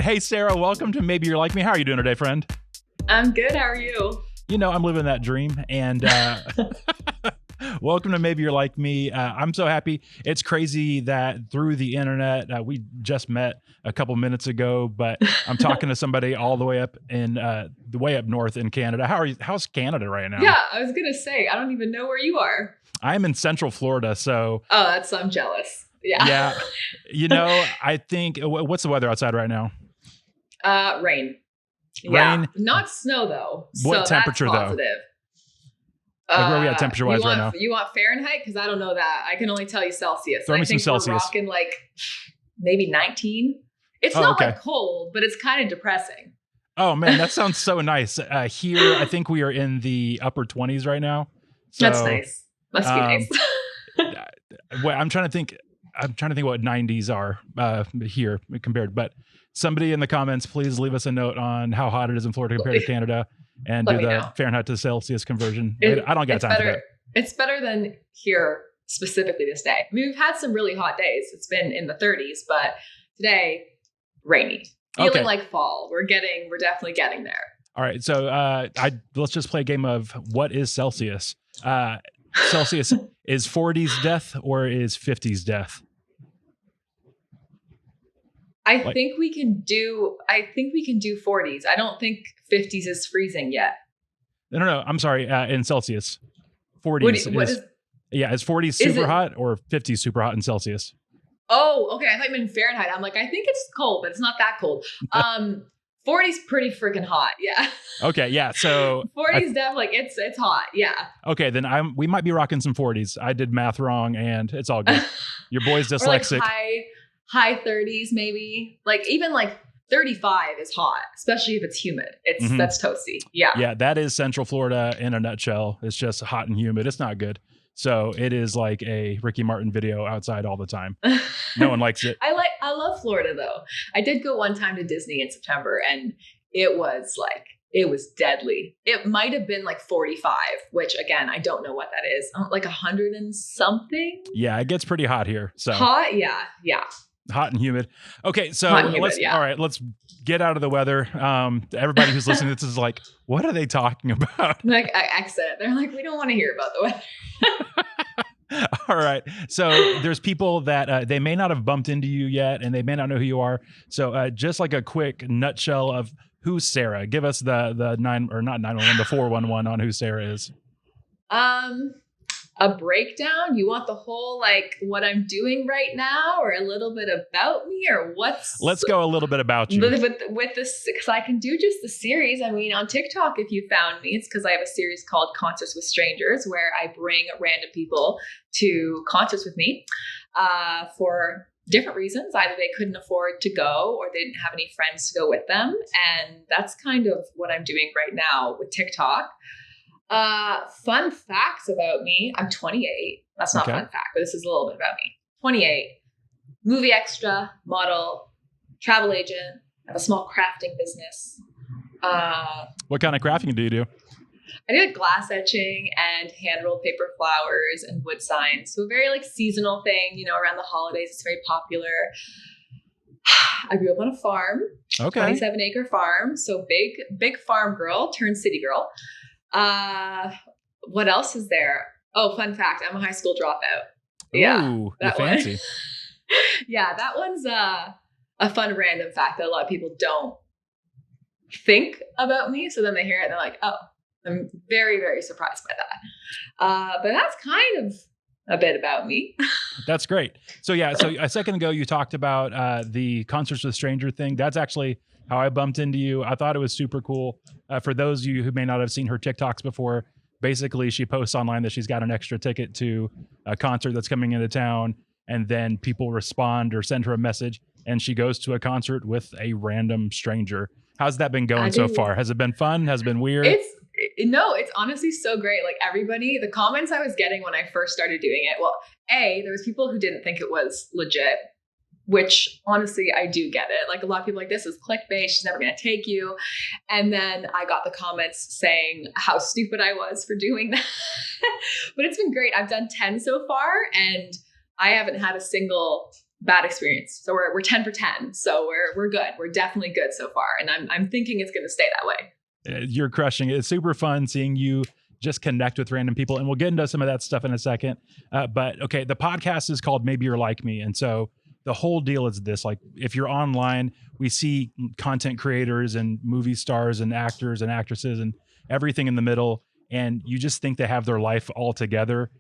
Hey, Sarah, welcome to Maybe You're Like Me. How are you doing today, friend? I'm good. How are you? I'm living that dream. And welcome to Maybe You're Like Me. I'm so happy. It's crazy that through the internet, we just met a couple minutes ago, but I'm talking to somebody all the way up in the way up north in Canada. How are you? How's Canada right now? Yeah, I was going to say, I don't even know where you are. I'm in Central Florida. So, I'm jealous. Yeah. Yeah. I think, what's the weather outside right now? Rain. Rain? Yeah. Not snow, though. What temperature, that's positive. Like where are we at temperature-wise right now? You want Fahrenheit? Because I don't know that. I can only tell you Celsius. Throw me some Celsius. We're rocking like maybe 19. It's not like cold, but it's kind of depressing. Oh, man, that sounds so nice. Here, I think we are in the upper 20s right now. So, that's nice. Must be nice. I'm trying to think what 90s are here compared. But somebody in the comments, please leave us a note on how hot it is in Florida compared to Canada, and do the Fahrenheit to Celsius conversion. I don't got time for that. It's better than here specifically this day. I mean, we've had some really hot days. It's been in the 30s, but today, rainy. Feeling like fall. We're definitely getting there. All right. So let's just play a game of what is Celsius? Celsius is 40s death or is 50s death? I think we can do 40s. I don't think 50s is freezing yet. No. I'm sorry. In Celsius, 40s is 40s super hot or 50s super hot in Celsius? Oh, okay. I thought you meant Fahrenheit. I'm like, I think it's cold, but it's not that cold. 40's pretty freaking hot. Yeah. Okay. Yeah. So 40's definitely it's hot. Yeah. Okay. Then we might be rocking some 40s. I did math wrong and it's all good. Your boy's dyslexic. Or like high 30s, maybe even 35 is hot, especially if it's humid. That's toasty. Yeah. Yeah. That is Central Florida in a nutshell. It's just hot and humid. It's not good. So it is like a Ricky Martin video outside all the time. No one likes it. I love Florida though. I did go one time to Disney in September and it was deadly. It might have been like 45, which again, I don't know what that is. Like 100 and something. Yeah, it gets pretty hot here. So hot. Yeah. Yeah. Hot and humid. Okay. So let's get out of the weather. Everybody who's listening to this is like, what are they talking about? Like I exit. They're like, we don't want to hear about the weather. All right. So there's people that they may not have bumped into you yet and they may not know who you are. So just like a quick nutshell of who's Sarah. Give us the 411 on who Sarah is. A breakdown? You want the whole what I'm doing right now, or a little bit about me, or what's? Let's go a little bit about you. With this, because I can do just the series. I mean, on TikTok, if you found me, it's because I have a series called Concerts with Strangers, where I bring random people to concerts with me for different reasons. Either they couldn't afford to go, or they didn't have any friends to go with them, and that's kind of what I'm doing right now with TikTok. Fun facts about me. I'm 28. That's not a fun fact, but this is a little bit about me. 28, movie extra, model, travel agent, I have a small crafting business. What kind of crafting do you do? I do glass etching and hand-rolled paper flowers and wood signs. So a very seasonal thing, around the holidays, it's very popular. I grew up on a farm, 27-acre farm. So big farm girl turned city girl. What else is there? Oh, fun fact. I'm a high school dropout. Yeah. Ooh, that fancy. Yeah. That one's, a fun random fact that a lot of people don't think about me. So then they hear it and they're like, oh, I'm very, very surprised by that. But that's kind of a bit about me. That's great. So yeah. So a second ago, you talked about, the Concerts with Stranger thing. That's actually how I bumped into you. I thought it was super cool. For those of you who may not have seen her TikToks before, basically she posts online that she's got an extra ticket to a concert that's coming into town, and then people respond or send her a message, and she goes to a concert with a random stranger. How's that been going so far? Has it been fun? Has it been weird? It's honestly so great. Like everybody, the comments I was getting when I first started doing it, well, there was people who didn't think it was legit, which honestly, I do get it. Like a lot of people this is clickbait. She's never going to take you. And then I got the comments saying how stupid I was for doing that. But it's been great. I've done 10 so far and I haven't had a single bad experience. So we're 10 for 10. So we're good. We're definitely good so far. And I'm thinking it's going to stay that way. You're crushing it. It's super fun seeing you just connect with random people. And we'll get into some of that stuff in a second. But okay, the podcast is called Maybe You're Like Me. And so the whole deal is this, like if you're online, we see content creators and movie stars and actors and actresses and everything in the middle. And you just think they have their life all together.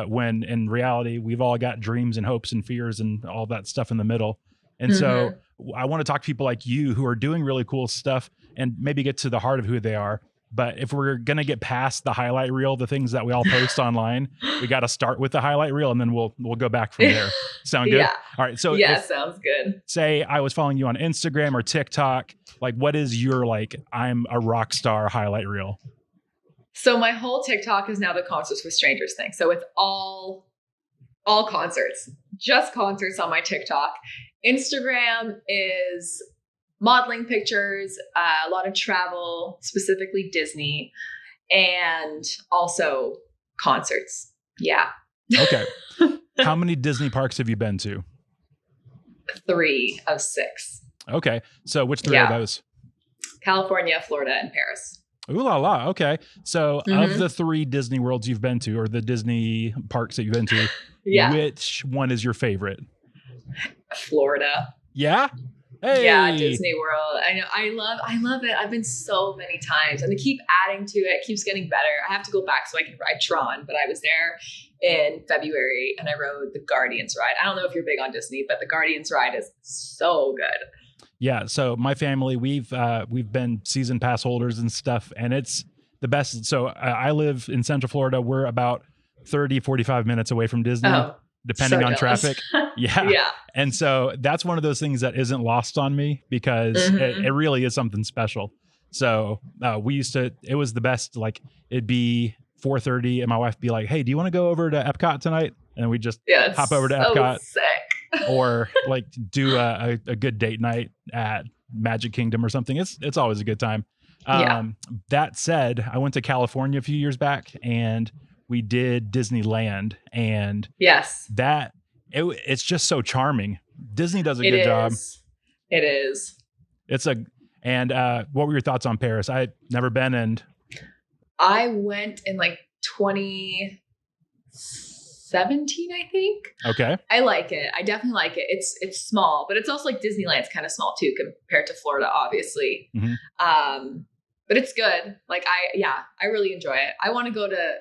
When in reality, we've all got dreams and hopes and fears and all that stuff in the middle. And so I want to talk to people like you who are doing really cool stuff and maybe get to the heart of who they are. But if we're going to get past the highlight reel, the things that we all post online, we got to start with the highlight reel and then we'll go back from there. Sound good? Yeah. All right. So yeah, sounds good. Say I was following you on Instagram or TikTok, like what is your, like, I'm a rock star highlight reel? So my whole TikTok is now the Concerts with Strangers thing. So it's all concerts, just concerts on my TikTok. Instagram is modeling pictures, a lot of travel, specifically Disney, and also concerts. Yeah. Okay. How many Disney parks have you been to? 3 of 6. Okay. So which 3 are those? California, Florida, and Paris. Ooh la la. Okay. So of the 3 Disney worlds you've been to, or the Disney parks that you've been to, which one is your favorite? Florida. Yeah? Hey. Yeah, Disney World. I know. I love it. I've been so many times and they keep adding to it. It keeps getting better. I have to go back so I can ride Tron, but I was there in February and I rode the Guardians ride. I don't know if you're big on Disney, but the Guardians ride is so good. Yeah. So my family, we've been season pass holders and stuff, and it's the best. So I live in Central Florida. We're about 30, 45 minutes away from Disney. Depending on traffic. Yeah. And so that's one of those things that isn't lost on me because it really is something special. So it was the best, like it'd be 4:30 and my wife would be like, hey, do you want to go over to Epcot tonight? And we just hop over to Epcot. Sick. Or like do a good date night at Magic Kingdom or something. It's always a good time. That said, I went to California a few years back and we did Disneyland, and it's just so charming. Disney does a good job. It is. What were your thoughts on Paris? I'd never been, and I went in like 2017, I think. Okay. I like it. I definitely like it. It's small, but it's also like Disneyland's kind of small too compared to Florida, obviously. But it's good. Like I really enjoy it. I want to go to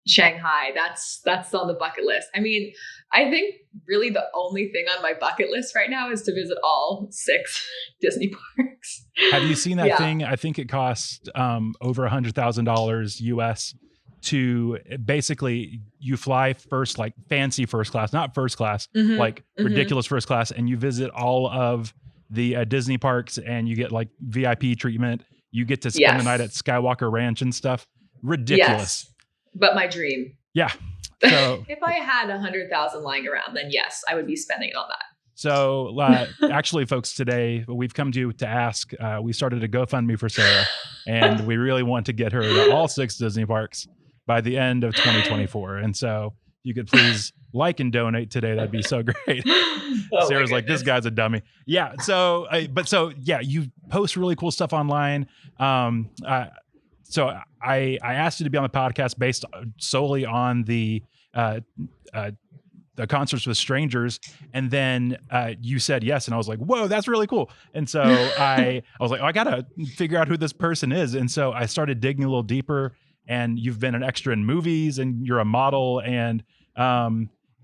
Shanghai. That's on the bucket list. I mean, I think really the only thing on my bucket list right now is to visit all 6 Disney parks. Have you seen that thing? I think it cost over $100,000 US to basically you fly first, like fancy first class, not first class, like ridiculous first class. And you visit all of the Disney parks and you get like VIP treatment. You get to spend the night at Skywalker Ranch and stuff. Ridiculous. Yes. But my dream. Yeah. So if I had 100,000 lying around, then yes, I would be spending it on that. So actually, folks, today we've come to you to ask. We started a GoFundMe for Sarah, and we really want to get her to all 6 Disney parks by the end of 2024. And so you could please like and donate today. That'd be so great. Sarah's like, this guy's a dummy. Yeah. So, you post really cool stuff online. So I asked you to be on the podcast based solely on the Concerts with Strangers, and then you said yes, and I was like, whoa, that's really cool. And so I was like, I gotta figure out who this person is, and so I started digging a little deeper. And you've been an extra in movies, and you're a model, and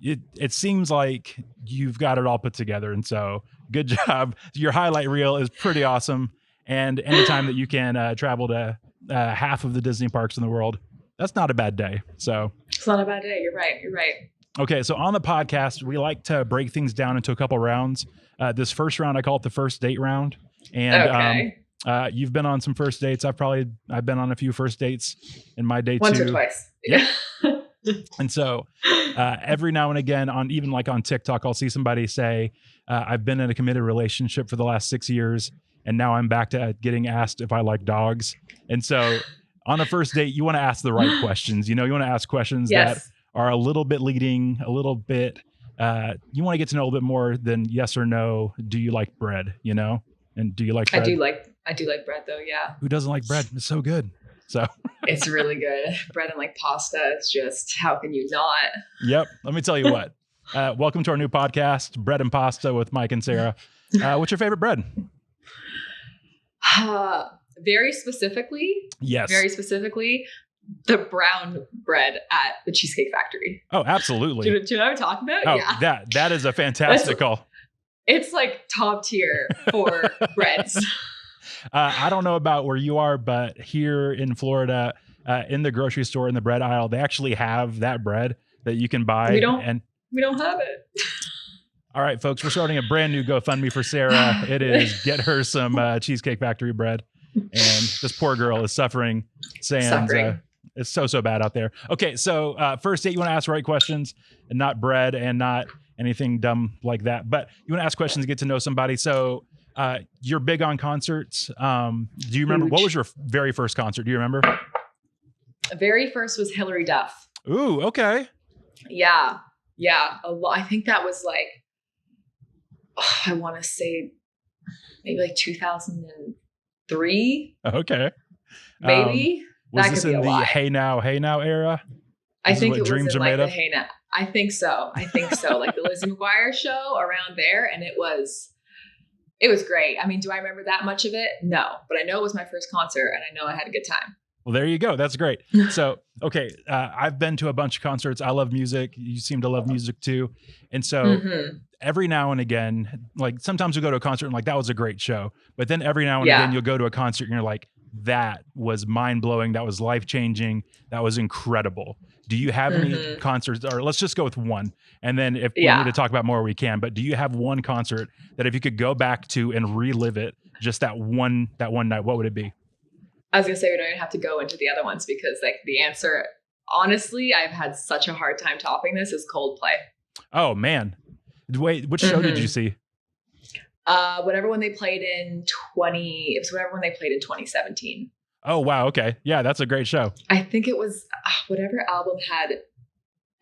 it seems like you've got it all put together. And so good job. Your highlight reel is pretty awesome. And anytime that you can travel to half of the Disney parks in the world, that's not a bad day. So it's not a bad day. You're right. Okay. So on the podcast, we like to break things down into a couple rounds. This first round, I call it the first date round. And you've been on some first dates. I've been on a few first dates in my day once too. Or twice. Yeah. And so every now and again even on TikTok, I'll see somebody say, I've been in a committed relationship for the last 6 years. And now I'm back to getting asked if I like dogs. And so on a first date, you want to ask the right questions. You want to ask questions that are a little bit leading, a little bit you want to get to know a little bit more than yes or no. Do you like bread? You know, and do you like bread? I do like bread though. Yeah. Who doesn't like bread? It's so good. So It's really good. Bread and like pasta. It's just, how can you not? yep. Let me tell you what. Welcome to our new podcast, Bread and Pasta with Mike and Sarah. What's your favorite bread? Very specifically, Yes. the brown bread at the Cheesecake Factory. Oh, absolutely. Do you know what I'm talking about? Oh, Yeah. that is a fantastic call. It's like top tier for breads. I don't know about where you are, but here in Florida, in the grocery store in the bread aisle, they actually have that bread that you can buy. We don't have it. All right, folks, we're starting a brand new GoFundMe for Sarah. It is get her some Cheesecake Factory bread. And this poor girl is suffering. It's so bad out there. Okay, so first date, you want to ask the right questions and not bread and not anything dumb like that. But you want to ask questions to get to know somebody. So you're big on concerts. Do you remember, what was your very first concert? Do you remember? Very first was Hillary Duff. Ooh, okay. Yeah. I think that was like, I want to say maybe like 2003. Okay. Maybe. Was this in the Hey Now era? I think it was in like the Hey Now. I think so. Like the Lizzie McGuire show around there. And it was great. I mean, do I remember that much of it? No, but I know it was my first concert and I know I had a good time. Well, there you go. That's great. So, okay. I've been to a bunch of concerts. I love music. You seem to love music too. And so every now and again, like sometimes we go to a concert and like, that was a great show. But then every now and again, you'll go to a concert and you're like, that was mind blowing. That was life changing. That was incredible. Do you have any concerts, or let's just go with one. And then if we need to talk about more, we can, but do you have one concert that if you could go back to and relive it, just that one night, what would it be? I was going to say, we don't even have to go into the other ones because like the answer, honestly, I've had such a hard time topping this, is Coldplay. Oh man. Wait, which show did you see? Whatever one they played in 2017. Oh, wow. Okay. Yeah, that's a great show. I think it was whatever album had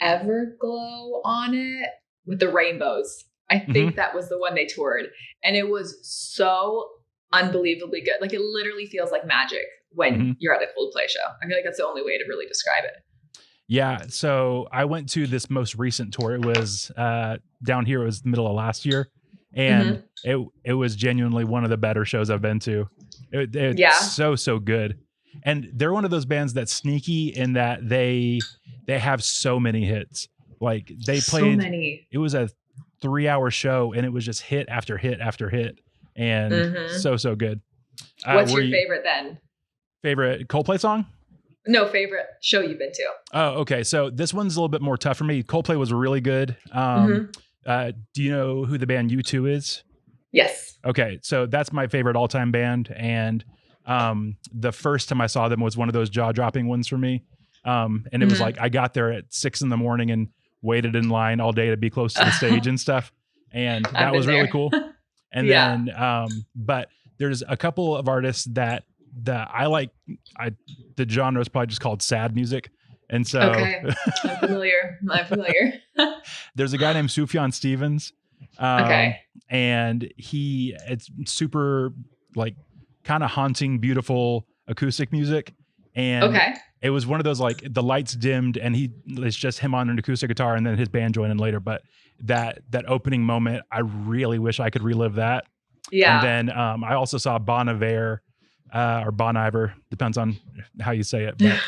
Everglow on it with the rainbows. I think that was the one they toured. And it was so unbelievably good. Like it literally feels like magic when you're at a Coldplay show. I feel like that's the only way to really describe it. Yeah. So I went to this most recent tour. It was down here. It was the middle of last year. And it was genuinely one of the better shows I've been to. It's so good. And they're one of those bands that's sneaky in that they have so many hits. Like they played, so many. It was a 3-hour show and it was just hit after hit after hit. And so good. What's your favorite then? Favorite Coldplay song? No, favorite show you've been to. Oh, okay. So this one's a little bit more tough for me. Coldplay was really good. Do you know who the band U2 is? Yes. Okay. So that's my favorite all-time band. And the first time I saw them was one of those jaw-dropping ones for me. And it was like, I got there at 6 a.m. and waited in line all day to be close to the stage and stuff. And that was really cool. And then, but there's a couple of artists that I like. The genre is probably just called sad music. And so I'm familiar. There's a guy named Sufjan Stevens. And it's super like kind of haunting, beautiful acoustic music. And it was one of those, like the lights dimmed and it's just him on an acoustic guitar and then his band joined in later. But that opening moment, I really wish I could relive that. Yeah. And then I also saw Bon Iver, or Bon Iver, depends on how you say it. But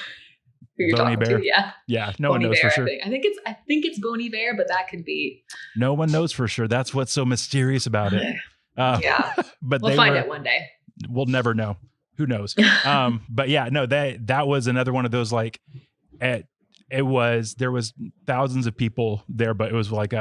Bon Iver. Yeah. No one knows for sure. I think it's Bon Iver, but that could be. No one knows for sure. That's what's so mysterious about it. But we'll find it one day. We'll never know. Who knows? But yeah, no, that was another one of those, like, there was thousands of people there, but it was like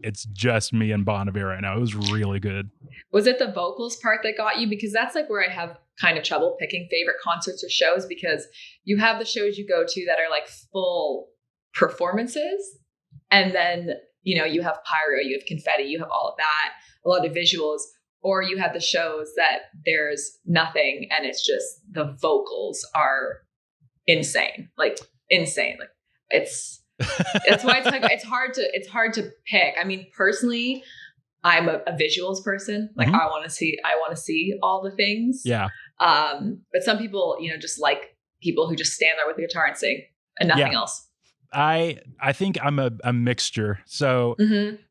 it's just me and Bon Iver right now. It was really good. Was it the vocals part that got you? Because that's like where I have kind of trouble picking favorite concerts or shows, because you have the shows you go to that are like full performances. And then, you have pyro, you have confetti, you have all of that, a lot of visuals. Or you have the shows that there's nothing and it's just the vocals are insane. Like it's That's why it's like it's hard to pick. I mean, personally, I'm a visuals person. Like I want to see all the things. Yeah. But some people, just like people who just stand there with the guitar and sing and nothing else. I think I'm a mixture. So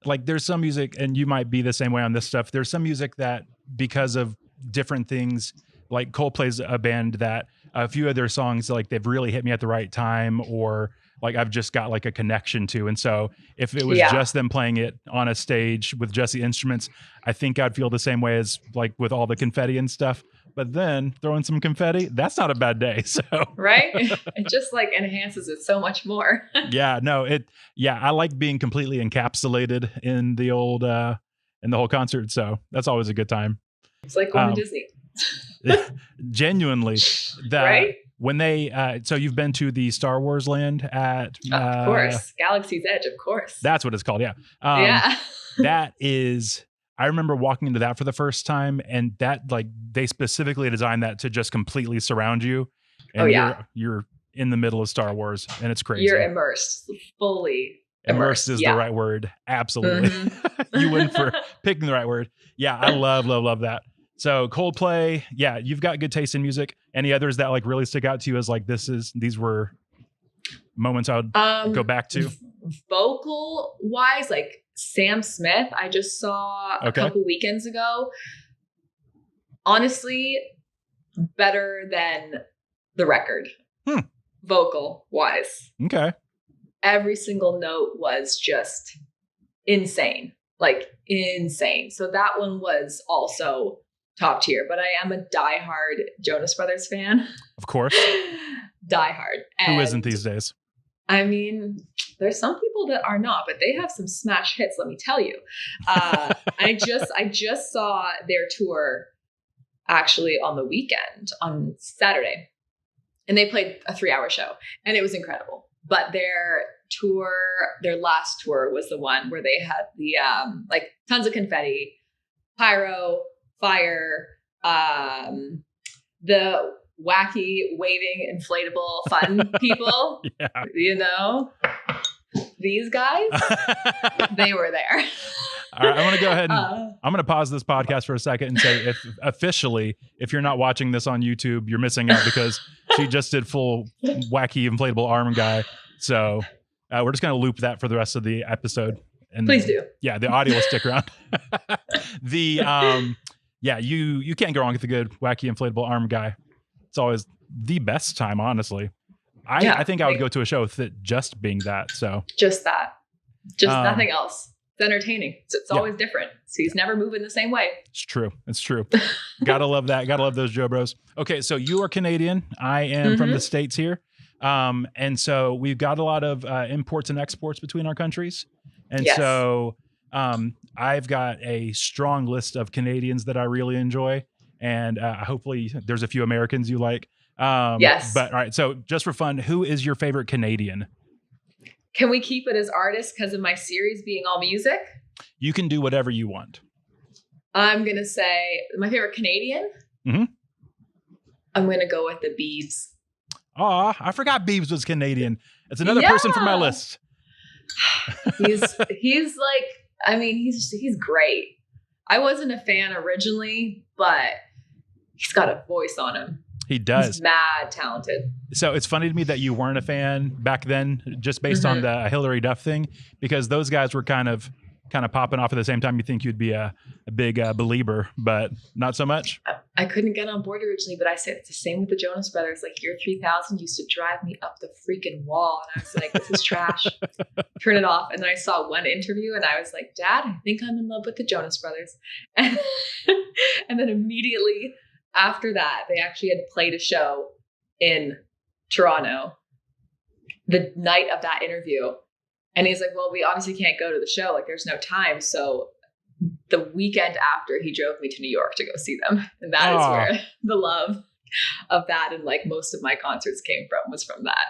like there's some music, and you might be the same way on this stuff. There's some music that, because of different things, like Coldplay's a band that a few of their songs, like they've really hit me at the right time, or like I've just got like a connection to. And so if it was just them playing it on a stage with just the instruments, I think I'd feel the same way as like with all the confetti and stuff. But then throwing some confetti, that's not a bad day. So right, it just like enhances it so much more. I like being completely encapsulated in the old in the whole concert. So that's always a good time. It's like going to Disney. Genuinely, right? When they so you've been to the Star Wars land at of course, Galaxy's Edge, of course. That's what it's called. Yeah. That is. I remember walking into that for the first time, and that, like, they specifically designed that to just completely surround you. And you're in the middle of Star Wars, and it's crazy. You're immersed, fully immersed is the right word. Absolutely. You went for picking the right word. Yeah, I love that. So Coldplay, you've got good taste in music. Any others that like really stick out to you as like these were moments I would go back to? Vocal wise, like Sam Smith, I just saw a couple weekends ago. Honestly, better than the record. Vocal wise. Okay. Every single note was just insane. Like insane. So that one was also top tier, but I am a diehard Jonas Brothers fan. Of course. Diehard. Who isn't these days? I mean, there's some people that are not, but they have some smash hits, let me tell you. I just saw their tour actually on the weekend, on Saturday, and they played a 3-hour show, and it was incredible. But their last tour was the one where they had the like tons of confetti, pyro, fire, the wacky waving inflatable fun people. These guys, they were there. All right, I'm going to go ahead and I'm going to pause this podcast for a second and say, if you're not watching this on YouTube, you're missing out, because she just did full wacky inflatable arm guy. So we're just going to loop that for the rest of the episode. And please do. Yeah, the audio will stick around. You can't go wrong with a good wacky inflatable arm guy. It's always the best time, honestly. I think I would go to a show with it just being that. So just that, nothing else. It's entertaining. It's always different. So he's never moving the same way. It's true. Gotta love that. Gotta love those Joe Bros. Okay, so you are Canadian. I am from the States here. And so we've got a lot of imports and exports between our countries. And so I've got a strong list of Canadians that I really enjoy. And hopefully there's a few Americans you like. Yes. But all right, so just for fun, who is your favorite Canadian? Can we keep it as artists because of my series being all music? You can do whatever you want. I'm going to say my favorite Canadian. I'm going to go with the Biebs. Aw, I forgot Biebs was Canadian. It's another person from my list. he's like, I mean, he's great. I wasn't a fan originally, but he's got a voice on him. He does. He's mad talented. So it's funny to me that you weren't a fan back then, just based on the Hillary Duff thing, because those guys were kind of popping off at the same time. You think you'd be a big believer, but not so much. I couldn't get on board originally, but I said it's the same with the Jonas Brothers. Like Year 3000 used to drive me up the freaking wall, and I was like, "This is trash." Turn it off. And then I saw one interview, and I was like, "Dad, I think I'm in love with the Jonas Brothers." And then immediately after that, they actually had played a show in Toronto the night of that interview. And he's like, well, we obviously can't go to the show. Like, there's no time. So the weekend after, he drove me to New York to go see them. And that is where the love of that and like most of my concerts came from, was from that.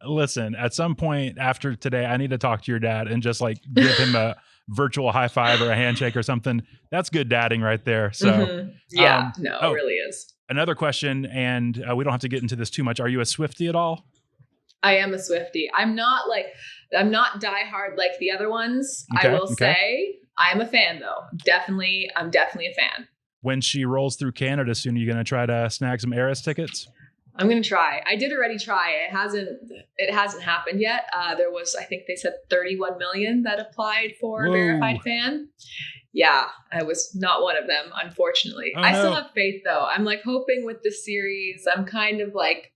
Listen, at some point after today, I need to talk to your dad and just like give him a virtual high five or a handshake or something. That's good dadding right there. So it really is. Another question, and we don't have to get into this too much. Are you a Swiftie at all? I am a Swiftie. I'm not diehard like the other ones. Okay, I will okay. say I'm a fan though. I'm definitely a fan. When she rolls through Canada soon, are you going to try to snag some Eras tickets? I'm gonna try. I did already try. It hasn't happened yet. There was, I think they said 31 million that applied for Whoa. verified fan. Yeah, I was not one of them, unfortunately. Oh, I still no. have faith though. I'm like hoping with the series, I'm kind of like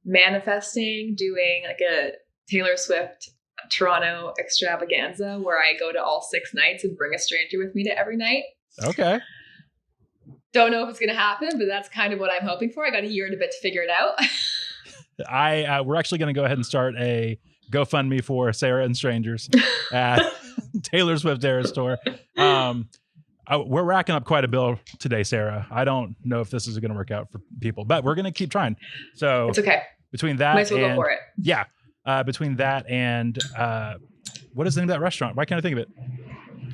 manifesting doing like a Taylor Swift Toronto extravaganza where I go to all 6 nights and bring a stranger with me to every night. Okay. Don't know if it's going to happen, but that's kind of what I'm hoping for. I got a year and a bit to figure it out. We're actually going to go ahead and start a GoFundMe for Sarah and Strangers at Taylor Swift Eras Tour. We're racking up quite a bill today, Sarah. I don't know if this is going to work out for people, but we're going to keep trying. So It's okay. between that Might as well and go for it. yeah, between that and what is the name of that restaurant? Why can't I think of it?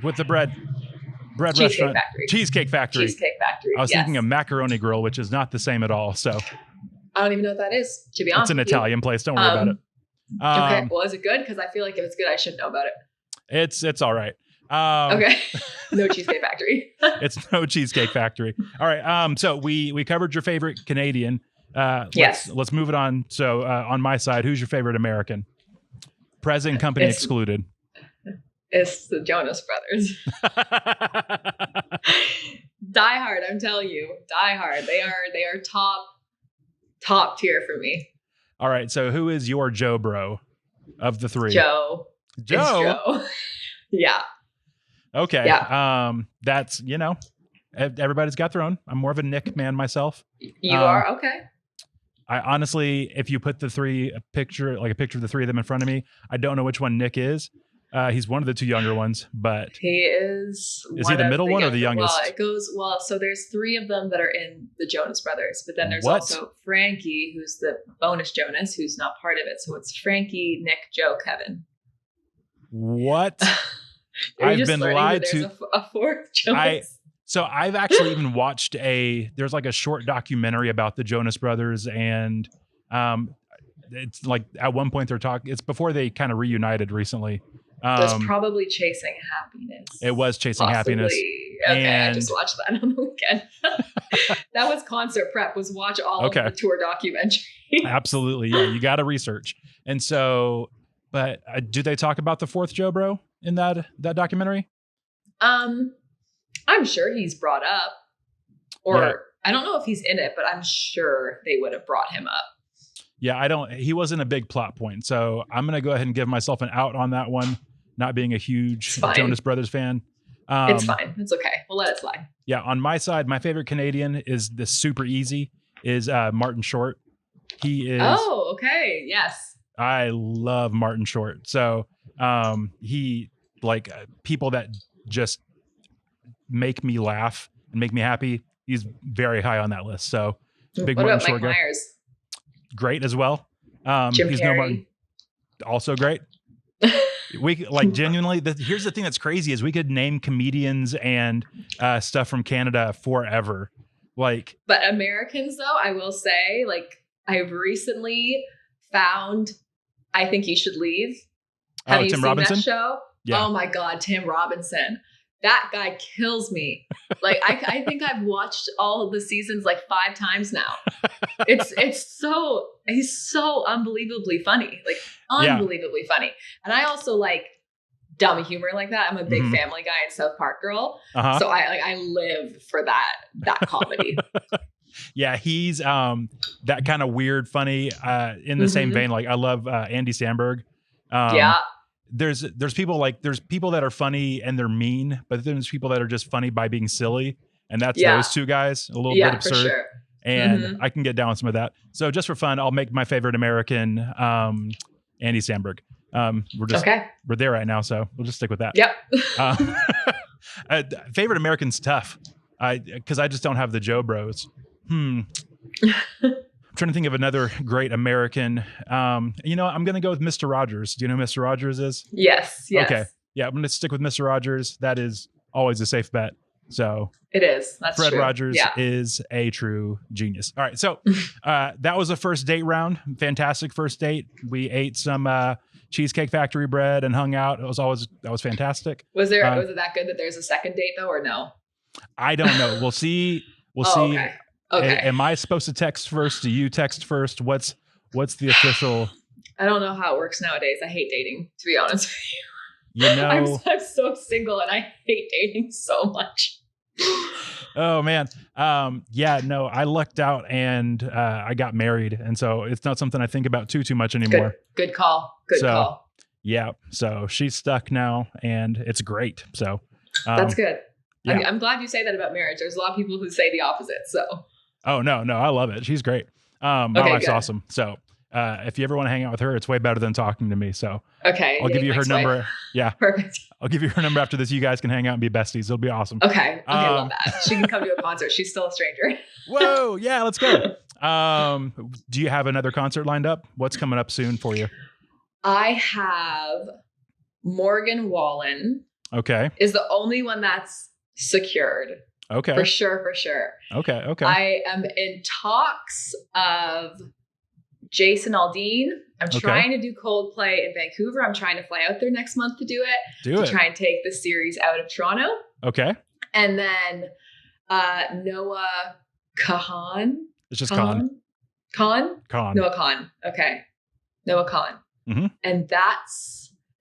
With the bread Cheesecake restaurant, Factory. Cheesecake Factory. Cheesecake Factory. I was thinking of Macaroni Grill, which is not the same at all. So I don't even know what that is, to be honest. it's an with you. Italian place. Don't worry about it. Okay. Well, is it good? Because I feel like if it's good, I should know about it. It's all right. Okay. No Cheesecake Factory. It's no Cheesecake Factory. All right. So we covered your favorite Canadian. Yes. Let's move it on. So on my side, who's your favorite American? Present company excluded. It's the Jonas Brothers. Die Hard, I'm telling you. Die Hard. They are top tier for me. All right. So who is your Joe bro of the three? Joe. It's Joe. Yeah. Okay. Yeah. That's, everybody's got their own. I'm more of a Nick man myself. You are? Okay. I honestly, if you put a picture of the three of them in front of me, I don't know which one Nick is. He's one of the two younger ones, but he is. Is he the middle one or the youngest? So there's 3 of them that are in the Jonas Brothers, but then there's also Frankie, who's the bonus Jonas, who's not part of it. So it's Frankie, Nick, Joe, Kevin. What? I've been lied to. A 4th Jonas. So I've actually even watched there's like a short documentary about the Jonas Brothers, and it's like at one point it's before they kind of reunited recently. That's probably Chasing Happiness. It was Chasing Happiness. Okay, I just watched that on the weekend. That was concert prep, was watch all of the tour documentary. Absolutely. Yeah, you got to research. And so, but do they talk about the 4th Joe bro in that documentary? I'm sure he's brought up. Or I don't know if he's in it, but I'm sure they would have brought him up. Yeah, he wasn't a big plot point. So I'm going to go ahead and give myself an out on that one, not being a huge Jonas Brothers fan. It's fine. It's okay. We'll let it slide. Yeah, on my side, my favorite Canadian is the super easy is Martin Short. He is. Oh, okay. Yes. I love Martin Short. So he people that just make me laugh and make me happy. He's very high on that list. So big what Martin about Short Mike guy. Myers? Great as well. Jim he's Carrey. no Martin. Also great. We genuinely. Here's the thing that's crazy is we could name comedians and stuff from Canada forever. But Americans, though, I will say, I've recently found I Think You Should Leave. Have you Tim seen Robinson? that show? Yeah. Oh my God, Tim Robinson. That guy kills me. I think I've watched all of the seasons 5 times now. He's so unbelievably funny. Unbelievably funny. And I also like dumb humor like that. I'm a big Family Guy and South Park girl. Uh-huh. So I live for that comedy. Yeah, he's that kind of weird, funny, in the same vein. I love Andy Samberg. Yeah. There's people that are funny and they're mean, but then there's people that are just funny by being silly. And that's those two guys, a little bit absurd. For sure. And I can get down with some of that. So just for fun, I'll make my favorite American Andy Samberg. We're there right now, so we'll just stick with that. Yep. Favorite American's tough. Because I just don't have the Joe bros. I'm trying to think of another great American. I'm going to go with Mr. Rogers. Do you know who Mr. Rogers is? Yes. Okay. Yeah, I'm going to stick with Mr. Rogers. That is always a safe bet. So It is. That's Fred true. Rogers Yeah. is a true genius. All right. So that was a first date round. Fantastic first date. We ate some Cheesecake Factory bread and hung out. That was fantastic. Was it that good that there's a second date though, or no? I don't know. We'll see. We'll Oh, see. okay. Okay. Am I supposed to text first? Do you text first? What's the official? I don't know how it works nowadays. I hate dating, to be honest with you. You know, I'm so single and I hate dating so much. Oh man. Yeah, no, I lucked out and I got married. And so it's not something I think about too much anymore. Good call. Good call. Yeah. So she's stuck now and it's great. So that's good. Yeah. I'm glad you say that about marriage. There's a lot of people who say the opposite. So. Oh no, I love it. She's great. My wife's awesome. So if you ever want to hang out with her, it's way better than talking to me. So okay, I'll give you her number. Yeah. Perfect. I'll give you her number after this. You guys can hang out and be besties. It'll be awesome. Okay. Love that. She can come to a concert. She's still a stranger. Whoa. Yeah. Let's go. Do you have another concert lined up? What's coming up soon for you? I have Morgan Wallen. Okay. Is the only one that's secured. Okay. For sure. Okay. I am in talks of Jason Aldean. I'm trying to do Coldplay in Vancouver. I'm trying to fly out there next month to do it. Try and take the series out of Toronto. Okay. And then Noah Kahan. It's just Khan. Noah Khan. Okay. Noah Khan. Mm-hmm. And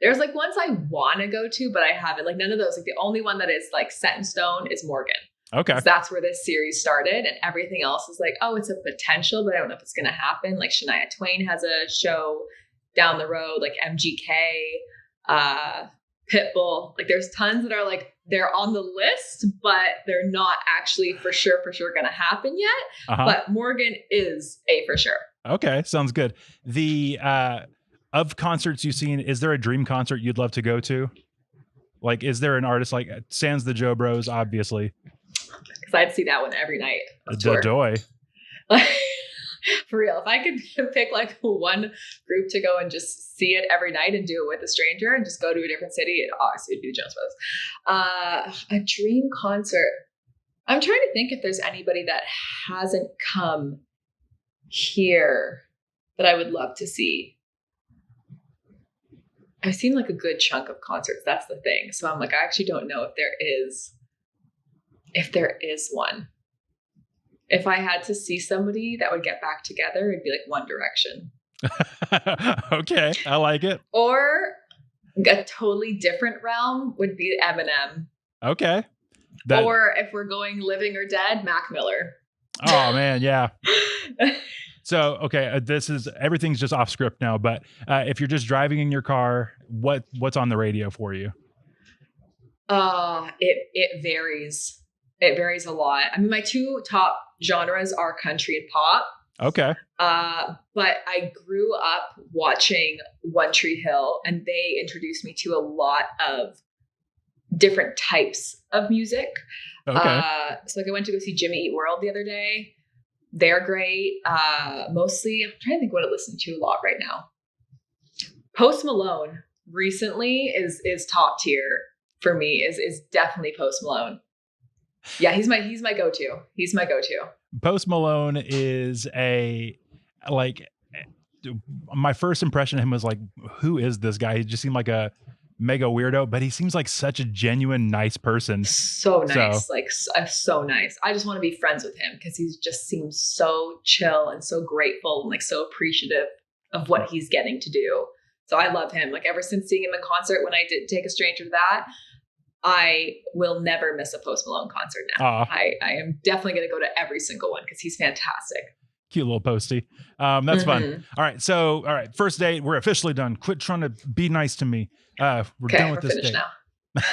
there's like ones I want to go to, but I haven't. Like none of those. Like the only one that is like set in stone is Morgan. Okay. That's where this series started. And everything else is like, oh, it's a potential, but I don't know if it's going to happen. Like Shania Twain has a show down the road, like MGK, Pitbull. Like there's tons that are like, they're on the list, but they're not actually for sure going to happen yet. But Morgan is a for sure. Okay. Sounds good. The, of concerts you've seen, is there a dream concert you'd love to go to? Like, is there an artist like sans the Joe Bros, obviously? Because I'd see that one every night. The Doy. For real. If I could pick like one group to go and just see it every night and do it with a stranger and just go to a different city, obviously it'd be the Jonas Brothers. A dream concert. I'm trying to think if there's anybody that hasn't come here that I would love to see. I've seen like a good chunk of concerts. That's the thing. So I'm like, I actually don't know if there is one. If I had to see somebody that would get back together, it'd be like One Direction. Okay. I like it. Or a totally different realm would be Eminem. Okay. Or if we're going living or dead, Mac Miller. Oh man. Yeah. So, okay, everything's just off script now, but if you're just driving in your car, what's on the radio for you? It varies. It varies a lot. I mean, my two top genres are country and pop. Okay. But I grew up watching One Tree Hill, and they introduced me to a lot of different types of music. Okay. So like I went to go see Jimmy Eat World the other day. They're great. Mostly, I'm trying to think what I listen to a lot right now. Post Malone recently is top tier for me. Is definitely Post Malone. Yeah, he's my go-to. He's my go-to. Post Malone is my first impression of him was like, who is this guy? He just seemed like a mega weirdo, but he seems like such a genuine, nice person. So nice. So nice. I just want to be friends with him because he just seems so chill and so grateful and like so appreciative of what he's getting to do. So I love him. Like ever since seeing him in concert, when I did Take a Stranger to That, I will never miss a Post Malone concert now. I am definitely going to go to every single one because he's fantastic. Cute little postie. That's fun. All right. First date. We're officially done. Quit trying to be nice to me. We're done with this date. Now.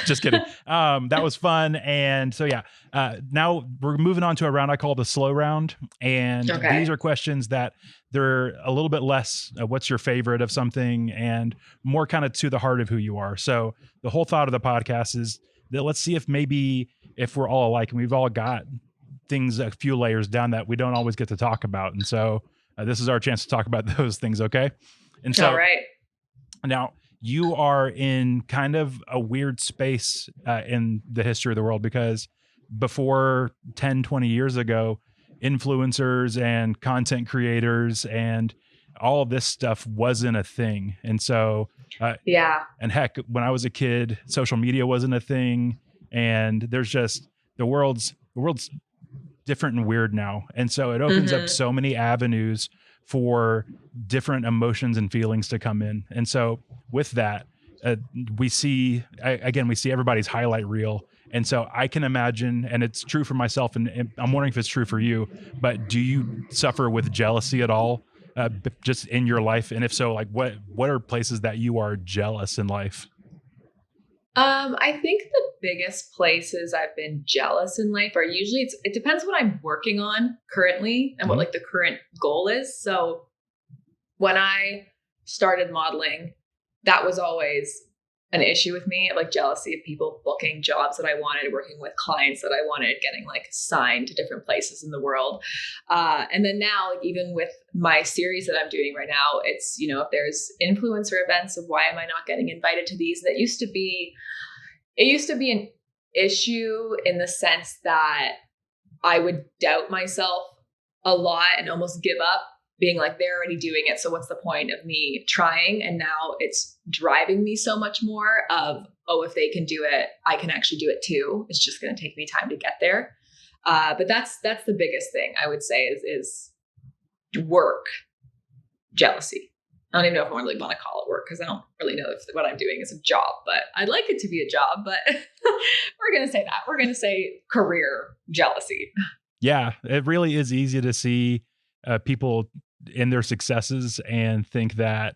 Just kidding. That was fun. And so, now we're moving on to a round I call the slow round. And these are questions that they're a little bit less what's your favorite of something and more kind of to the heart of who you are. So the whole thought of the podcast is that let's see if we're all alike and we've all got things a few layers down that we don't always get to talk about. And so this is our chance to talk about those things. Okay. And so all right. Now you are in kind of a weird space in the history of the world because before 10, 20 years ago, influencers and content creators and all of this stuff wasn't a thing. And so, Yeah. and heck, when I was a kid, social media wasn't a thing. And there's just the world's different and weird now. And so it opens up Hmm. so many avenues for different emotions and feelings to come in. And so with that, we see, again, we see everybody's highlight reel. And so I can imagine, and it's true for myself, and I'm wondering if it's true for you, but do you suffer with jealousy at all? Just in your life? And if so, like what are places that you are jealous in life? I think the biggest places I've been jealous in life are usually it depends what I'm working on currently and what Mhm. like the current goal is. So when I started modeling, that was always an issue with me, like jealousy of people booking jobs that I wanted, working with clients that I wanted, getting like signed to different places in the world. And then now, like even with my series that I'm doing right now, it's, if there's influencer events of why am I not getting invited to these? That it used to be an issue in the sense that I would doubt myself a lot and almost give up, being like, they're already doing it. So what's the point of me trying? And now it's driving me so much more of, oh, if they can do it, I can actually do it too. It's just going to take me time to get there. But that's the biggest thing I would say is work jealousy. I don't even know if I really want to call it work because I don't really know if what I'm doing is a job, but I'd like it to be a job, but we're going to say that. We're going to say career jealousy. Yeah, it really is easy to see people in their successes and think that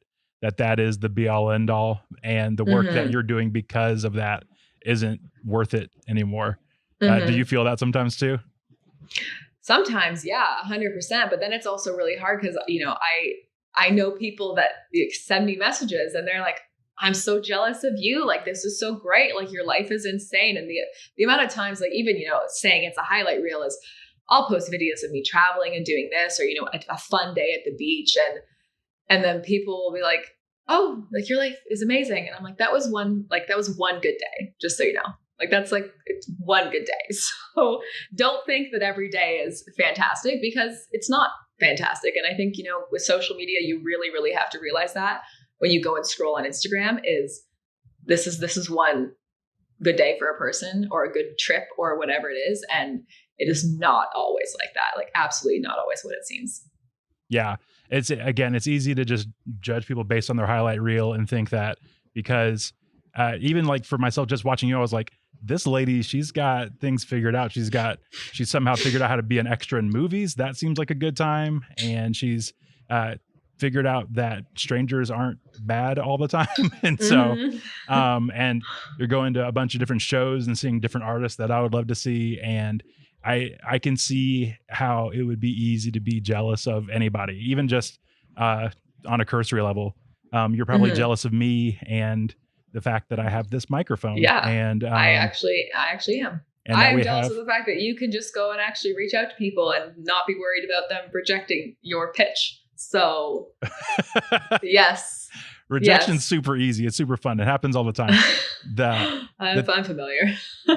is the be all end all, and the work that Hmm. you're doing because of that isn't worth it anymore. Do you Hmm. feel that sometimes too? Sometimes, yeah, 100%. But then it's also really hard because, I know people that send me messages and they're like, I'm so jealous of you. Like, this is so great. Like, your life is insane. And the amount of times, like, even, saying it's a highlight reel is I'll post videos of me traveling and doing this or, a fun day at the beach. And then people will be like, oh, like your life is amazing. And I'm like, that was one good day, just so you know. Like that's like it's one good day. So don't think that every day is fantastic because it's not fantastic. And I think, with social media, you really, really have to realize that when you go and scroll on Instagram is this is one good day for a person or a good trip or whatever it is. And it is not always like that. Like absolutely not always what it seems. Yeah. It's easy to just judge people based on their highlight reel and think that because even like for myself, just watching you, I was like, this lady, she's got things figured out. She's somehow figured out how to be an extra in movies. That seems like a good time. And she's uh, figured out that strangers aren't bad all the time. And so, Hmm. and you're going to a bunch of different shows and seeing different artists that I would love to see. And I can see how it would be easy to be jealous of anybody, even just uh, on a cursory level. You're probably Hmm. jealous of me and the fact that I have this microphone, Yeah, and I actually am. I that am we jealous have of the fact that you can just go and actually reach out to people and not be worried about them rejecting your pitch. So yes, rejection's yes. super easy. It's super fun. It happens all the time. The the I'm familiar.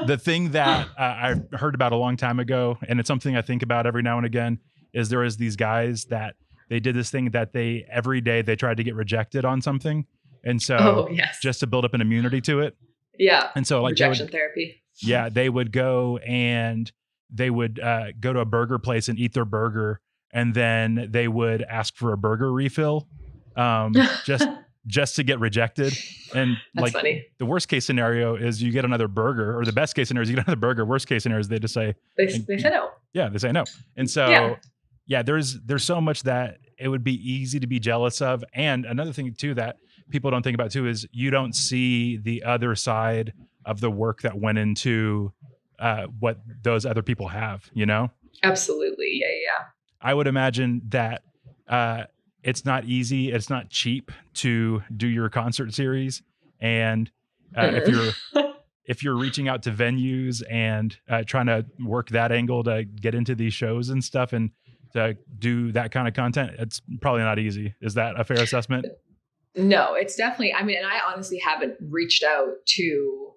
the thing that I heard about a long time ago, and it's something I think about every now and again, is there is these guys that they did this thing that they every day they tried to get rejected on something, and so Oh yes, just to build up an immunity to it, yeah. and so like they Rejection would, therapy. yeah, they would go and they would go to a burger place and eat their burger, and then they would ask for a burger refill, just to get rejected. And That's like funny. the worst case scenario is you get another burger, or the best case scenario is you get another burger. Worst case scenario is they just say, They said no. yeah, they say no. And Yeah. so, yeah, there's so much that it would be easy to be jealous of. And another thing too that people don't think about too is you don't see the other side of the work that went into what those other people have. Absolutely. Yeah. Yeah. I would imagine that uh, it's not easy, it's not cheap to do your concert series, and if Mm-mm. you're reaching out to venues and trying to work that angle to get into these shows and stuff and to do that kind of content, it's probably not easy. Is that a fair assessment? No, it's definitely. I mean, and I honestly haven't reached out to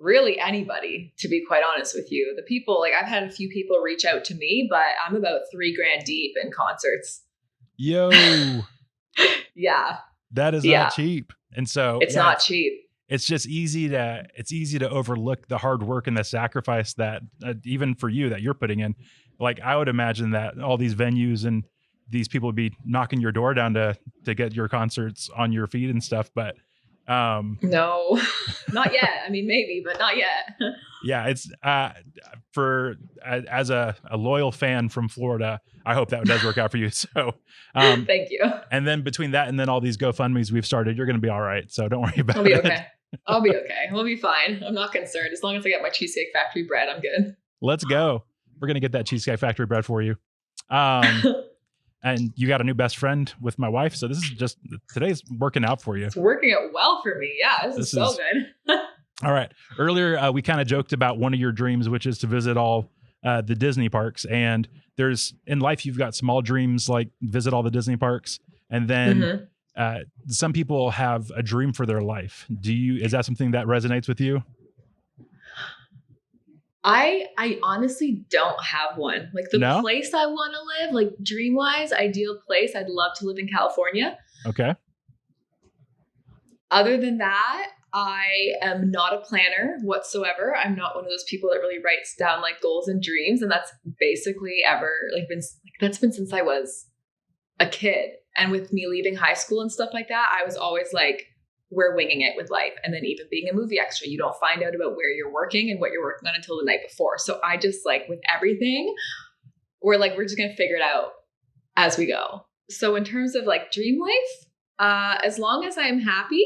really anybody, to be quite honest with you. The people, like I've had a few people reach out to me, but I'm about $3,000 deep in concerts. Yo, Yeah. that is not cheap. And so it's not cheap. It's just easy to overlook the hard work and the sacrifice that even for you that you're putting in. Like I would imagine that all these venues and these people would be knocking your door down to get your concerts on your feed and stuff. But no, not yet. I mean, maybe, but not yet. Yeah, it's as a loyal fan from Florida, I hope that does work out for you. So thank you. And then between that and then all these GoFundMe's we've started, you're going to be all right. So don't worry about it. I'll be okay. I'll be okay. We'll be fine. I'm not concerned. As long as I get my Cheesecake Factory bread, I'm good. Let's go. We're going to get that Cheesecake Factory bread for you. And you got a new best friend with my wife. So today's working out for you. It's working out well for me. Yeah, this is so good. All right. Earlier, we kind of joked about one of your dreams, which is to visit all the Disney parks. And in life, you've got small dreams like visit all the Disney parks. And then some people have a dream for their life. Is that something that resonates with you? I honestly don't have one. Like the place I want to live, like dream wise, ideal place, I'd love to live in California. Okay. Other than that, I am not a planner whatsoever. I'm not one of those people that really writes down like goals and dreams. And that's basically that's been since I was a kid. And with me leaving high school and stuff like that, I was always like, we're winging it with life. And then even being a movie extra, you don't find out about where you're working and what you're working on until the night before. So I just like with everything, we're just going to figure it out as we go. So in terms of like dream life, as long as I'm happy,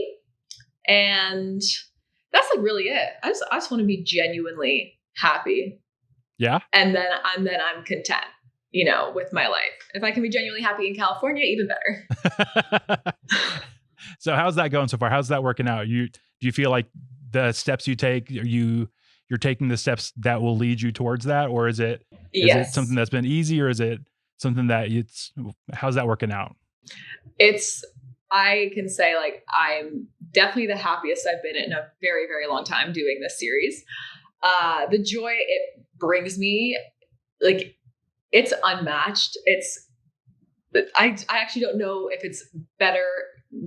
and that's like really it. I just want to be genuinely happy. Yeah. And then I'm content, with my life. If I can be genuinely happy in California, even better. So how's that going so far? How's that working out? Do you feel like the steps you take, you're taking the steps that will lead you towards that? Or is it something that's been easy, or is it something that how's that working out? I can say like, I'm definitely the happiest I've been in a very, very long time doing this series. The joy it brings me, like it's unmatched. I actually don't know if it's better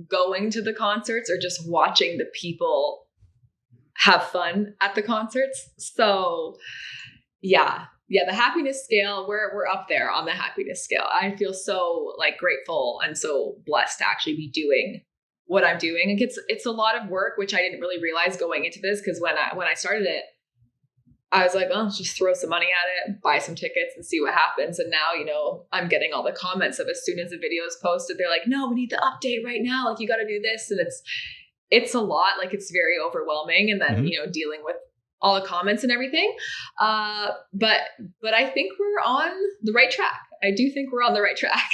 going to the concerts or just watching the people have fun at the concerts. So yeah, the happiness scale, we're up there on the happiness scale. I feel so like grateful and so blessed to actually be doing what I'm doing. And it's a lot of work, which I didn't really realize going into this, because when I started it, I was like, oh, let's just throw some money at it, buy some tickets and see what happens. And now, I'm getting all the comments of as soon as the video is posted, they're like, no, we need the update right now. Like you got to do this. And it's a lot, like it's very overwhelming. And then, dealing with all the comments and everything. But I think we're on the right track. I do think we're on the right track.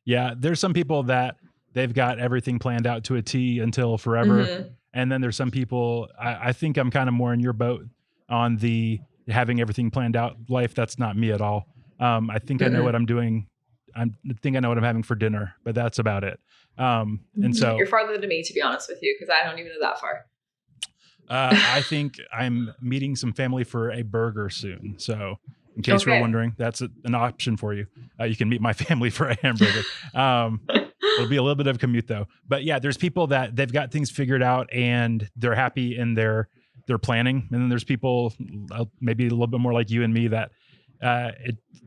Yeah. There's some people that they've got everything planned out to a T until forever. Mm-hmm. And then there's some people, I think I'm kind of more in your boat on the having everything planned out life. That's not me at all. I think I know what I'm doing. I think I know what I'm having for dinner, but that's about it. And so you're farther than me, to be honest with you, because I don't even know that far. I think I'm meeting some family for a burger soon. So in case you're wondering, that's an option for you. You can meet my family for a hamburger. It'll be a little bit of a commute though, but yeah, there's people that they've got things figured out and they're happy in their planning. And then there's people maybe a little bit more like you and me that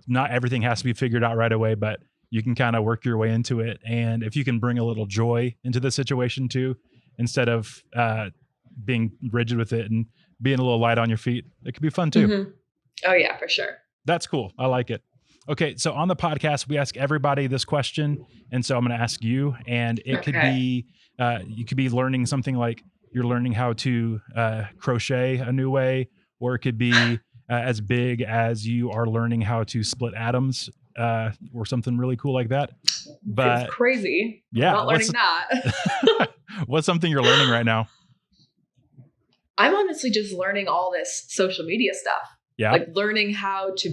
not everything has to be figured out right away, but you can kind of work your way into it. And if you can bring a little joy into the situation too, instead of being rigid with it and being a little light on your feet, it could be fun too. Mm-hmm. Oh yeah, for sure. That's cool. I like it. Okay. So on the podcast, we ask everybody this question. And so I'm going to ask you, and it could be, you could be learning something like you're learning how to crochet a new way, or it could be as big as you are learning how to split atoms or something really cool like that. But it's crazy. Yeah. I'm not learning that. What's something you're learning right now? I'm honestly just learning all this social media stuff. Yeah. Like learning how to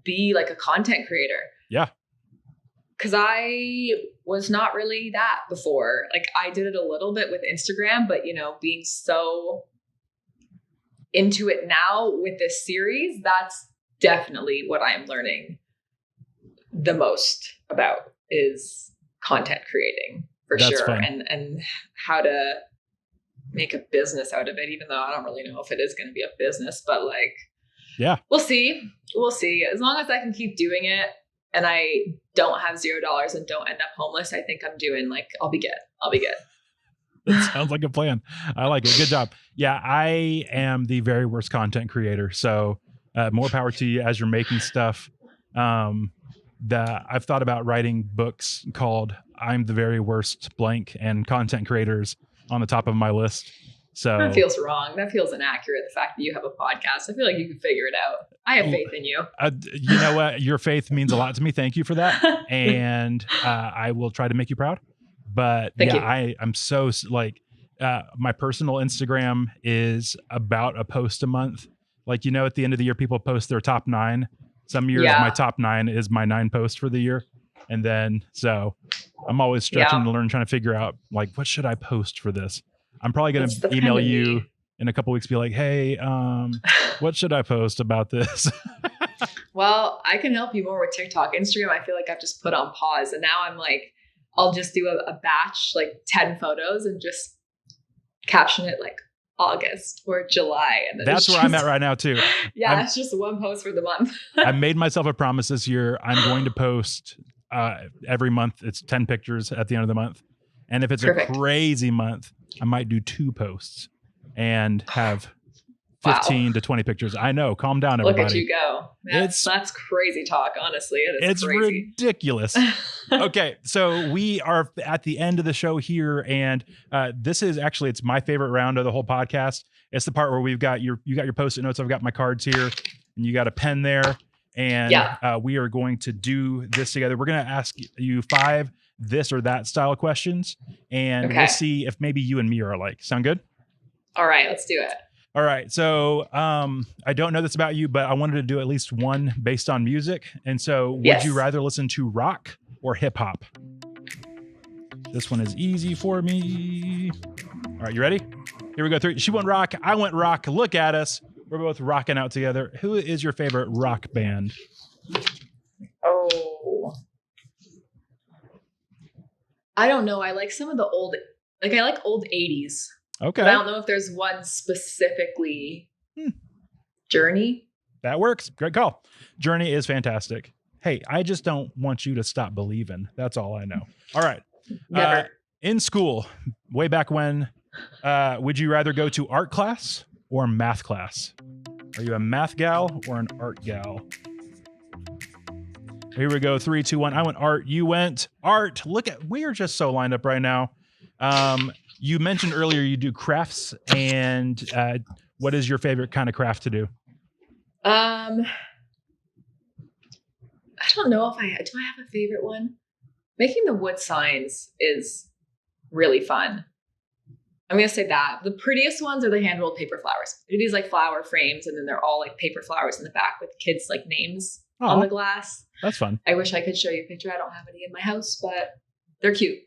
be like a content creator. Yeah. Because I was not really that before. Like I did it a little bit with Instagram, but being so into it now with this series, that's definitely what I'm learning the most about is content creating for That's sure. fun. And how to make a business out of it, even though I don't really know if it is going to be a business, but like, yeah, we'll see. We'll see. As long as I can keep doing it and I don't have $0 and don't end up homeless, I think I'm doing like, I'll be good. I'll be good. That sounds like a plan. I like it. Good job. Yeah, I am the very worst content creator. So more power to you as you're making stuff. I've thought about writing books called I'm the Very Worst Blank and content creators on the top of my list. So that feels wrong. That feels inaccurate. The fact that you have a podcast, I feel like you can figure it out. I have faith in you. You know what? Your faith means a lot to me. Thank you for that. And I will try to make you proud. But Thank you. I'm so like, my personal Instagram is about a post a month. Like, at the end of the year, people post their top 9. Some years, my top 9 is my 9 posts for the year. And then, so I'm always stretching to learn, trying to figure out like, what should I post for this? I'm probably going to email you in a couple weeks, be like, hey, what should I post about this? Well, I can help you more with TikTok. Instagram, I feel like I've just put on pause. And now I'm like, I'll just do a batch, like 10 photos and just caption it like August or July. And that's where I'm at right now too. Yeah, it's just one post for the month. I made myself a promise this year. I'm going to post every month. It's 10 pictures at the end of the month. And if it's a crazy month, I might do 2 posts and have 15 to 20 pictures. I know. Calm down, everybody. Look at you go. That's crazy talk, honestly. It's crazy. Ridiculous. Okay, so we are at the end of the show here, and this is actually, it's my favorite round of the whole podcast. It's the part where you got your Post-it notes. I've got my cards here, and you got a pen there, and we are going to do this together. We're going to ask you 5 this or that style questions, and we'll see if maybe you and me are alike. Sound good? All right, let's do it. All right. So I don't know this about you, but I wanted to do at least one based on music. And so would you rather listen to rock or hip hop? This one is easy for me. All right. You ready? Here we go. 3. She went rock. I went rock. Look at us. We're both rocking out together. Who is your favorite rock band? Oh, I don't know. I like some of the old, I like old 80s. Okay. But I don't know if there's one specifically. Journey. That works. Great call. Journey is fantastic. Hey, I just don't want you to stop believing. That's all I know. All right. Never. In school, way back when, would you rather go to art class or math class? Are you a math gal or an art gal? Here we go. 3, 2, 1. I went art. You went art. We are just so lined up right now. You mentioned earlier you do crafts, and what is your favorite kind of craft to do? I don't know if do I have a favorite one? Making the wood signs is really fun. I'm going to say that. The prettiest ones are the hand rolled paper flowers. I do these like flower frames, and then they're all like paper flowers in the back with kids' like names on the glass. That's fun. I wish I could show you a picture. I don't have any in my house, but they're cute.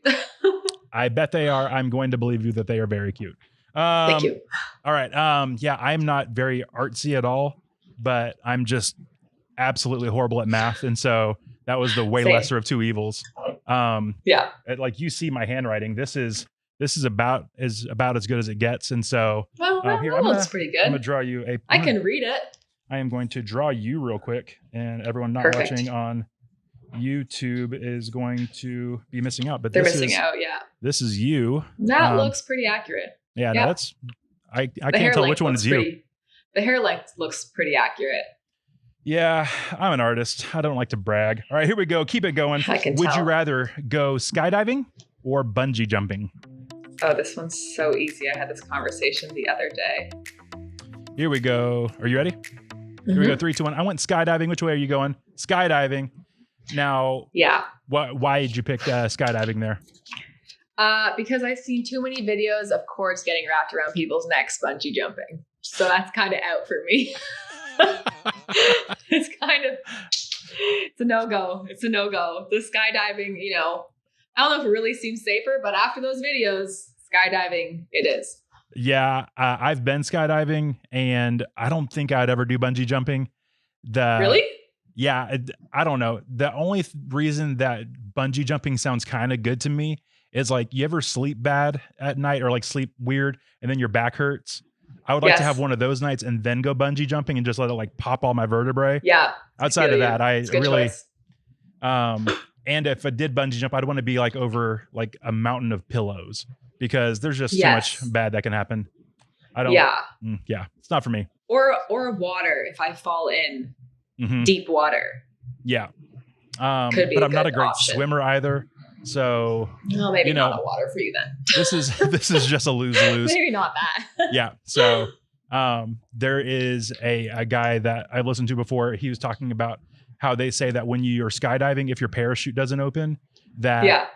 I bet they are. I'm going to believe you that they are very cute. Thank you. All right. I'm not very artsy at all, but I'm just absolutely horrible at math. And so that was the way lesser of 2 evils. Like you see my handwriting. This is about as good as it gets. And so here, looks pretty good. I'm going to draw you I can read it. I am going to draw you real quick, and everyone not watching on YouTube is going to be missing out, but they're missing out. Yeah. This is you. That looks pretty accurate. Yeah. No, that's, I can't tell which one is you. The hair length looks pretty accurate. Yeah. I'm an artist. I don't like to brag. All right, here we go. Keep it going. Would you rather go skydiving or bungee jumping? Oh, this one's so easy. I had this conversation the other day. Here we go. Are you ready? Mm-hmm. Here we go. 3, 2, 1. I went skydiving. Which way are you going? Skydiving. Now, why did you pick skydiving there? Because I've seen too many videos of cords getting wrapped around people's necks bungee jumping. So that's kind of out for me. It's a no-go. It's a no-go. The skydiving, I don't know if it really seems safer, but after those videos, skydiving, it is. Yeah, I've been skydiving, and I don't think I'd ever do bungee jumping. The Really? Yeah, I don't know. The only reason that bungee jumping sounds kind of good to me is like, you ever sleep bad at night or like sleep weird and then your back hurts? I would like to have Yes. one of those nights and then go bungee jumping and just let it like pop all my vertebrae. Yeah. I Outside feel of you. that, I It's a good really, choice. and if I did bungee jump, I'd want to be like over like a mountain of pillows because there's just too much Yes. bad that can happen. I don't, Yeah. yeah, it's not for me. Or water if I fall in Hmm. deep water. Yeah. Could be But a I'm not good a great option. swimmer either. So, No, maybe you not know, a water for you then. this is just a lose-lose. Maybe not that. Yeah. So there is a guy that I've listened to before. He was talking about how they say that when you're skydiving, if your parachute doesn't open, that Yeah.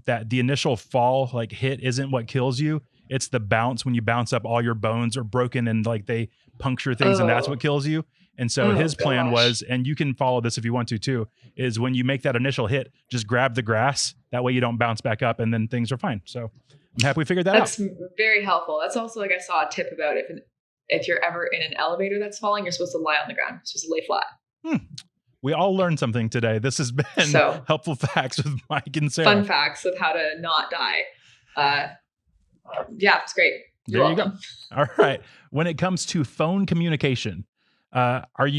that the initial fall like hit isn't what kills you. It's the bounce. When you bounce up, all your bones are broken and like they puncture things, and that's Oh. what kills you. And so Oh, his plan gosh. was, and you can follow this if you want to too, is when you make that initial hit, just grab the grass. That way you don't bounce back up, and then things are fine. So I'm happy we figured that That's out. very helpful. That's also like I saw a tip about if you're ever in an elevator that's falling, you're supposed to lie on the ground. You're supposed to lay flat. We all learned something today. This has been So- helpful facts with Mike and Sarah. Fun facts of how to not die. Yeah, it's great. You're There you go. welcome. All right. When it comes to phone communication, would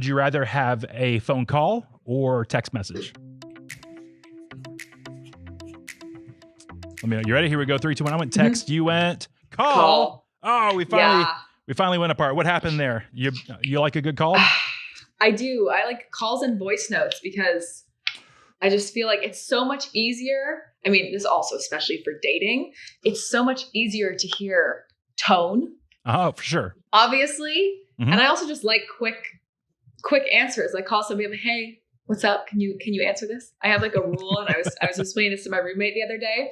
you rather have a phone call or text message? Let me know. You ready? Here we go. 3, 2, 1. I went text. You went call. Call. Oh, we finally went apart. What happened there? You like a good call? I do. I like calls and voice notes because I just feel like it's so much easier. I mean, this also especially for dating. It's so much easier to hear tone, Oh, for sure. obviously. Mhm. And I also just like quick answers. Like call somebody, I'm like, hey, what's up? Can you answer this? I have like a rule, and I was explaining this to my roommate the other day.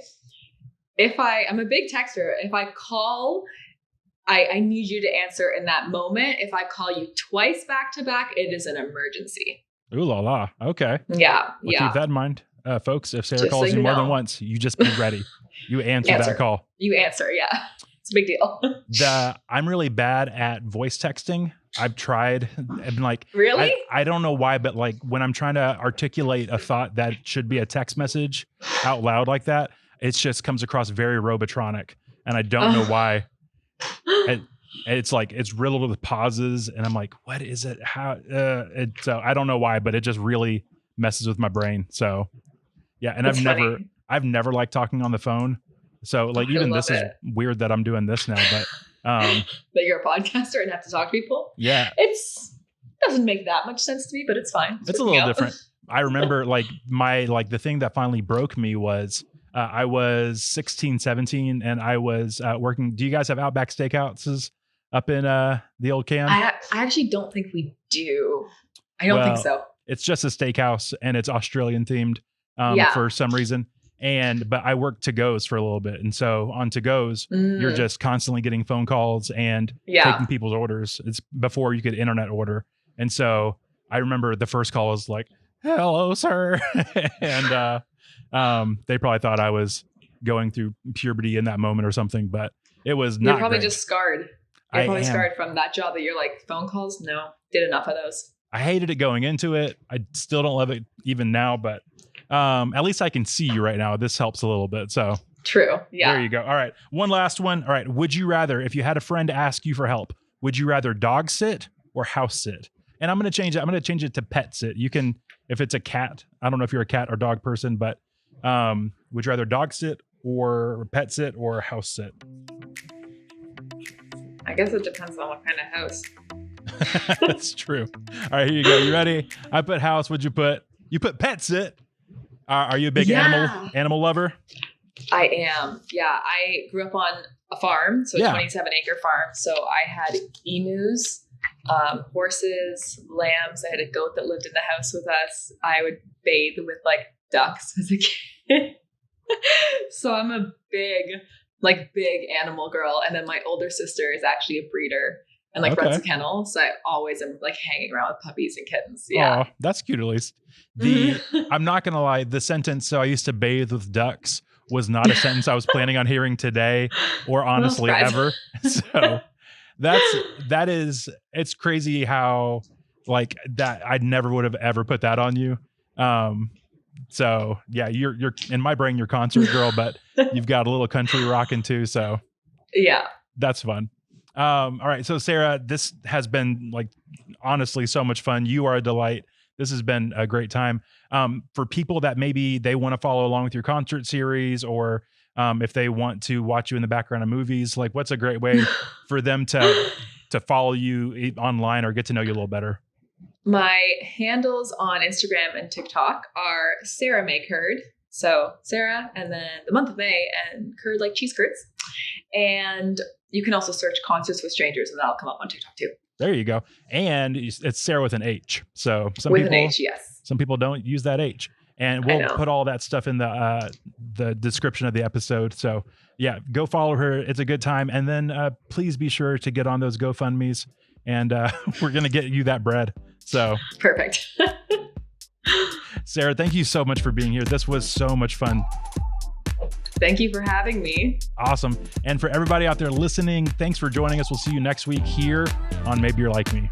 I'm a big texter. If I call, I need you to answer in that moment. If I call you twice back to back, it is an emergency. Ooh la la. Okay. Yeah. Well, keep that in mind, folks. If Sarah Just calls so you you more than know. once, you just be ready. You answer Answer. that call. You answer. Yeah. It's a big deal. I'm really bad at voice texting. I've tried. I've been like, Really? I don't know why, but like when I'm trying to articulate a thought that should be a text message out loud like that, it just comes across very robotronic, and I don't know why. It's like it's riddled with pauses, and I'm like, what is it? How? So I don't know why, but it just really messes with my brain. So yeah, and That's funny. I've never liked talking on the phone. So like I even love this is it. weird that I'm doing this now, but That you're a podcaster and have to talk to people. yeah, Doesn't make that much sense to me, but it's fine. it's a little different. I remember like the thing that finally broke me was I was 16, 17 and I was working. Do you guys have Outback Steakhouses up in the old can? I actually don't think we do. I don't think so. It's just a steakhouse and it's Australian themed Yeah. for some reason. But I worked to goes for a little bit. And so on to goes, you're just constantly getting phone calls and taking people's orders. It's before you could internet order. And so I remember the first call was like, hello, sir. And they probably thought I was going through puberty in that moment or something, but it was not You're probably great. just scarred. You're probably scarred from that job that you're like, phone calls? No, did enough of those. I hated it going into it. I still don't love it even now, but at least I can see you right now. This helps a little bit. So True. Yeah. there you go. All right. One last one. All right. Would you rather, if you had a friend ask you for help, would you rather dog sit or house sit? And I'm going to change it. I'm going to change it to pet sit. You can, if it's a cat, I don't know if you're a cat or dog person, but would you rather dog sit or pet sit or house sit? I guess it depends on what kind of house. That's true. All right, here you go. You ready? I put house. Would you put pet sit? Are you a big animal lover? I am. Yeah. I grew up on a farm, so a 27-acre farm. So I had emus, horses, lambs. I had a goat that lived in the house with us. I would bathe with like ducks as a kid. So I'm a big animal girl. And then my older sister is actually a breeder and like runs a kennel. So I always am like hanging around with puppies and kittens. Yeah. Oh, that's cute at least. I'm not going to lie, the sentence, so I used to bathe with ducks, was not a sentence I was planning on hearing today or honestly ever. So it's crazy how like that I never would have ever put that on you. So yeah, you're in my brain, you're concert girl, but you've got a little country rocking too. So yeah, that's fun. All right. So Sarah, this has been like honestly so much fun. You are a delight. This has been a great time. For people that maybe they want to follow along with your concert series, or if they want to watch you in the background of movies, like what's a great way for them to follow you online or get to know you a little better? My handles on Instagram and TikTok are Sarah May Curd. So Sarah, and then the month of May, and curd like cheese curds. And you can also search Concerts with Strangers, and that'll come up on TikTok too. There you go. And it's Sarah with an H. So with an H, yes. Some people don't use that H. And we'll put all that stuff in the description of the episode. So yeah, go follow her. It's a good time. And then please be sure to get on those GoFundMes, and we're going to get you that bread. So perfect. Sarah, thank you so much for being here. This was so much fun. Thank you for having me. Awesome. And for everybody out there listening, thanks for joining us. We'll see you next week here on Maybe You're Like Me.